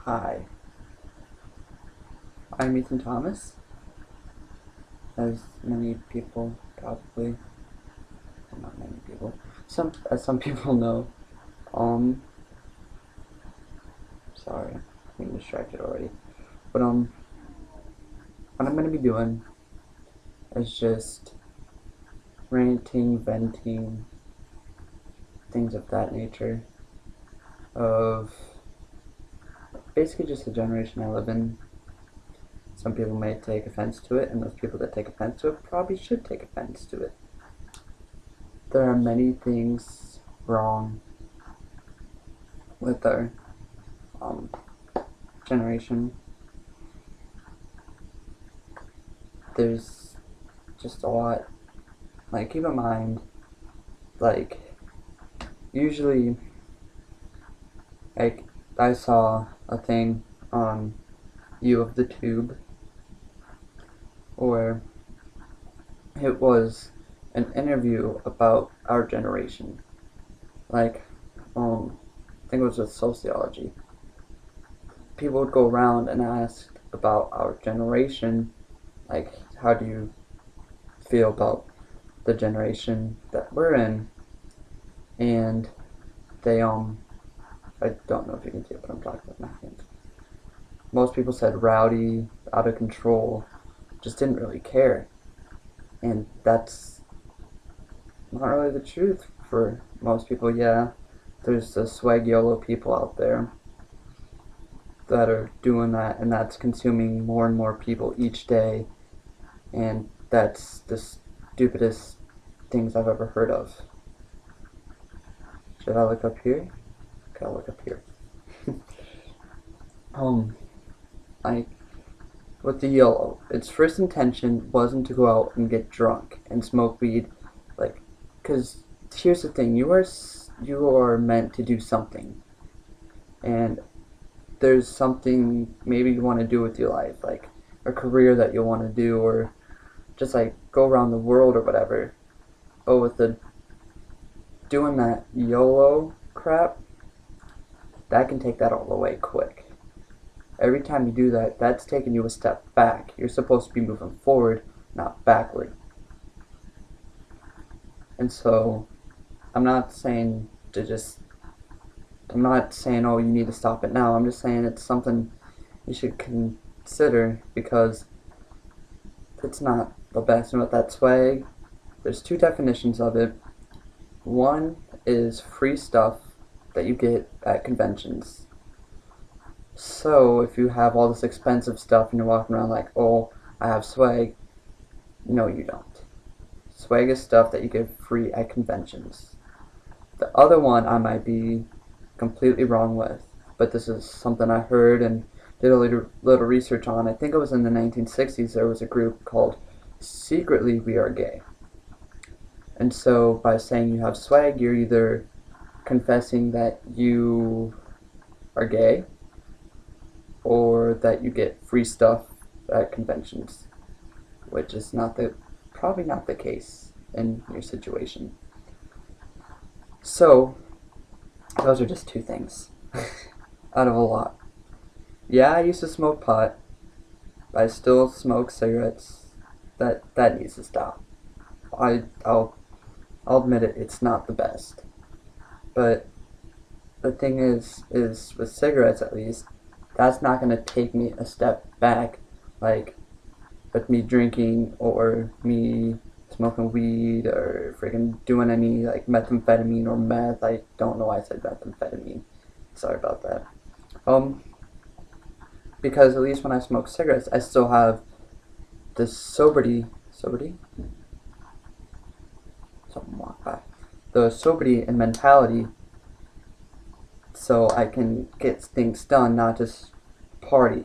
Hi, I'm Ethan Thomas, as many people probably, well, not many people, some people know. Um, Sorry, I'm getting distracted already. But what I'm gonna be doing is just ranting, venting, things of that nature, of basically just the generation I live in. Some people may take offense to it, and those people that take offense to it probably should take offense to it. There are many things wrong with our um, generation. There's just a lot. Like, keep in mind, like, usually, like, I saw a thing on U of the Tube where it was an interview about our generation. Like, I think it was with sociology. People would go around and ask about our generation, like, how do you feel about the generation that we're in? And they, I don't know if you can see it, but I'm talking with my hands. Most people said rowdy, out of control, just didn't really care. And that's not really the truth for most people. Yeah, there's the swag YOLO people out there that are doing that, and that's consuming more and more people each day. And that's the stupidest things I've ever heard of. Should I look up here? Okay, I'll look up here. um, I with the YOLO, its first intention wasn't to go out and get drunk and smoke weed, like, because here's the thing: you are meant to do something, and there's something maybe you want to do with your life, like a career that you want to do, or just like go around the world or whatever. But with the doing that YOLO crap, that can take that all away quick. Every time you do that, that's taking you a step back. You're supposed to be moving forward, not backward. And so, I'm not saying to just, I'm not saying, oh, you need to stop it now. I'm just saying it's something you should consider because it's not the best. And with that swag, there's two definitions of it. One is free stuff that you get at conventions. So if you have all this expensive stuff and you're walking around like, oh, I have swag, no, you don't. Swag is stuff that you get free at conventions. The other one I might be completely wrong with, but this is something I heard and did a little research on. I think it was in the 1960s. There was a group called Secretly We Are Gay. And so by saying you have swag, you're either confessing that you are gay or that you get free stuff at conventions, which is probably not the case in your situation. So those are just two things out of a lot. Yeah, I used to smoke pot. I still smoke cigarettes. That needs to stop. I'll admit it. It's not the best, but the thing is with cigarettes at least, that's not gonna take me a step back, like with me drinking or me smoking weed or freaking doing any like methamphetamine or meth. I don't know why I said methamphetamine. Sorry about that. Um, because at least when I smoke cigarettes, I still have the sobriety, something walk by, the sobriety and mentality, so I can get things done, not just party.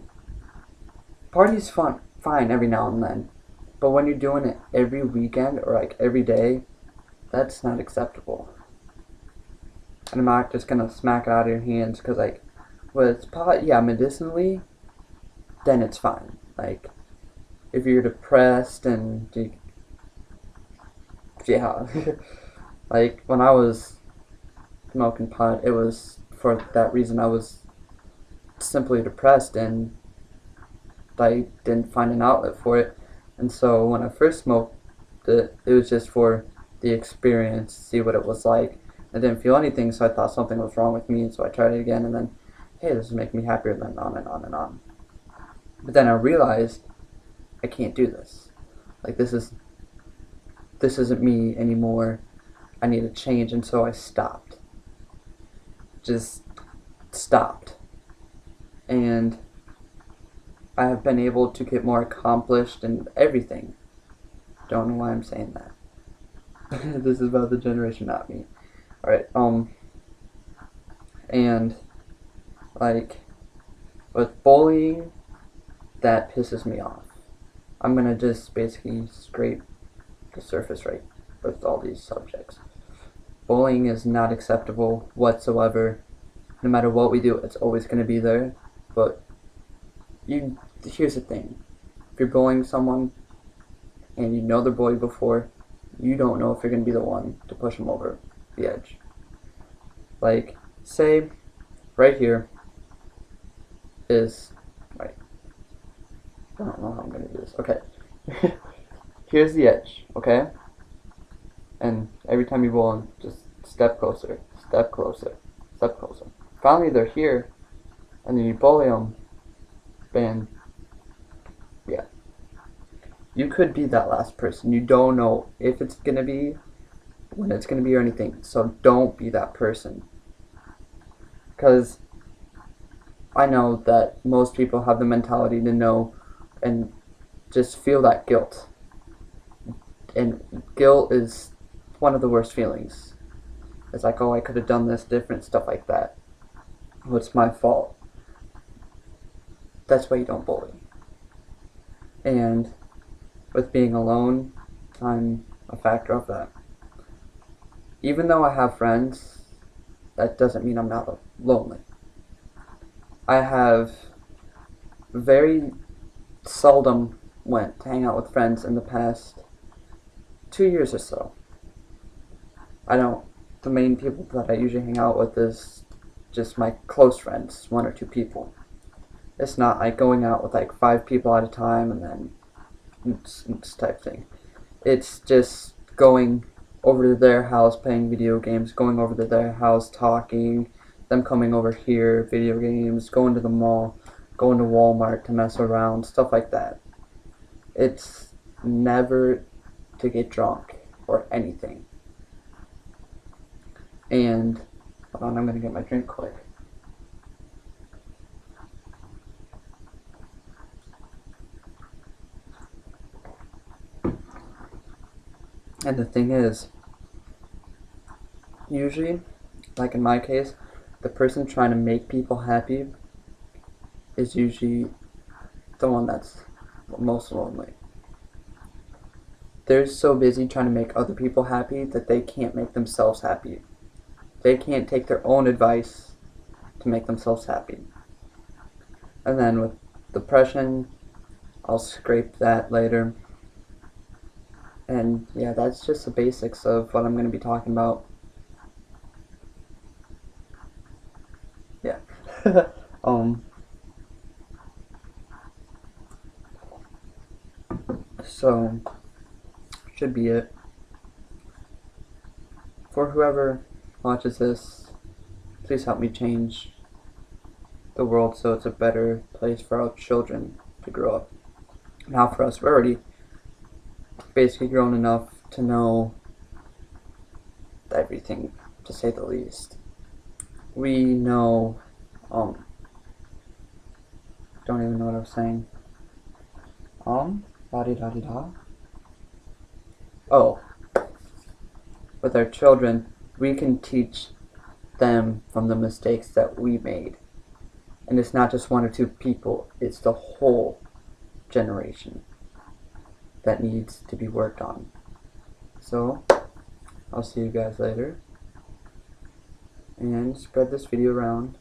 Party's fine every now and then, but when you're doing it every weekend or like every day, that's not acceptable. And I'm not just gonna smack it out of your hands because like with pot, yeah, medicinally, then it's fine. Like if you're depressed and yeah, like when I was smoking pot, it was for that reason. I was simply depressed, and I didn't find an outlet for it. And so when I first smoked it was just for the experience, see what it was like. I didn't feel anything, so I thought something was wrong with me, and so I tried it again, and then, hey, this is making me happier, then on and on and on. But then I realized I can't do this. Like, this isn't me anymore. I need a change, and so I stopped. Just stopped. And I have been able to get more accomplished in everything. Don't know why I'm saying that. This is about the generation, not me. Alright, and, like, with bullying, that pisses me off. I'm gonna just basically scrape the surface right with all these subjects. Bullying is not acceptable whatsoever. No matter what we do, it's always gonna be there. But here's the thing. If you're bullying someone, and you know they're bullied before, you don't know if you're going to be the one to push them over the edge. Like, say, right here is, right, I don't know how I'm going to do this. Okay, here's the edge, okay? And every time you roll in, just step closer, step closer, step closer. Finally, they're here, and then you bully them, and yeah. You could be that last person. You don't know if it's going to be, when it's going to be, or anything. So don't be that person. Because I know that most people have the mentality to know and just feel that guilt. And guilt is one of the worst feelings. It's like, oh, I could have done this different, stuff like that. Oh, it's my fault. That's why you don't bully. And with being alone, I'm a factor of that. Even though I have friends, that doesn't mean I'm not lonely. I have very seldom went to hang out with friends in the past 2 years or so. The main people that I usually hang out with is just my close friends, 1 or 2 people. It's not like going out with like 5 people at a time and then type thing. It's just going over to their house, playing video games, going over to their house, talking, them coming over here, video games, going to the mall, going to Walmart to mess around, stuff like that. It's never to get drunk or anything. And, hold on, I'm gonna get my drink quick. And the thing is, usually, like in my case, the person trying to make people happy is usually the one that's most lonely. They're so busy trying to make other people happy that they can't make themselves happy. They can't take their own advice to make themselves happy. And then with depression, I'll scrape that later. And yeah, that's just the basics of what I'm going to be talking about. Yeah. So, should be it. For whoever watches this, please help me change the world so it's a better place for our children to grow up. Now for us, we're already basically grown enough to know everything, to say the least. We know, don't even know what I was saying. La-di-da-di-da. Oh, with our children, we can teach them from the mistakes that we made. And it's not just 1 or 2 people, it's the whole generation that needs to be worked on. So, I'll see you guys later. And spread this video around.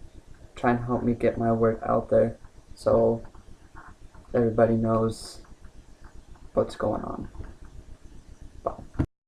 Try and help me get my work out there so everybody knows what's going on. Bye.